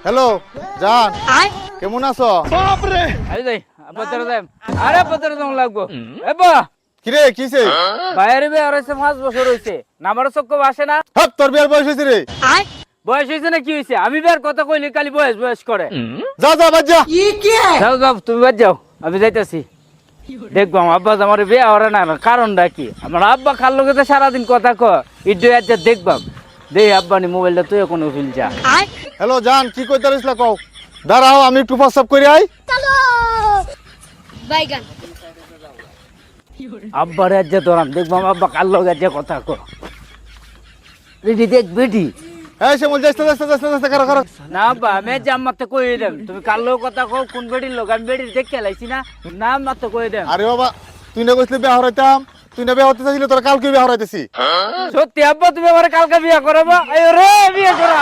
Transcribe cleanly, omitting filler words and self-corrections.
Hello জান, কেমন আছো? আরে যাই পত্র দেম আরে পত্র দেম লাগবো এবা কিরে কিছে? বাইরে বে আর 5 বছর হইছে নামার চক্ক আসে না হাত তোর বিয়ার বয়স হয়েছে রে। বয়স হইছে না কি হইছে আমি বের কথা কইলি খালি বয়স বয়স করে যা যা বাদ যা। যাও যাও তুমি বাদ যাও আমি যাইতাছি দেখবো আমার আব্বা আমার বিয়ে হরে না কারণটা কি আমার আব্বা খাল লোকে তো সারাদিন কথা ক ইড্ডু আজ দেখবাম দেই আব্বা নি মোবাইলটা তুই কোনো ফিল যা হ্যালো জান, কি কইতে রইছলা কও? দাঁড়াও আমি একটু প্রস্তাব করি আই। বাইগান আব্বার আজ ধরাম দেখবাম আব্বা কাল লোকে আজ কথা ক রেডি দেখ বেটি এই শ্যামল যাইতে যাইতে যাইতে যাইতে করো করো। না আব্বা আমি যে আম্মাতে কই দেম তুমি কাল লোক কথা কও কোন বেটির লোক আমি বেটির দেখতে লাইছি না না আম্মাতে কই দেম আরে বাবা, তুই না কইছিলি বিয়া হরাইতাম, তুই না বিয়া হতে চাইছিলি, তোর কালকে বিয়া হরাইতেছি। সত্যি আব্বা তুমি আমার কালকে বিয়ে করাবো আয় রে বিয়ে করা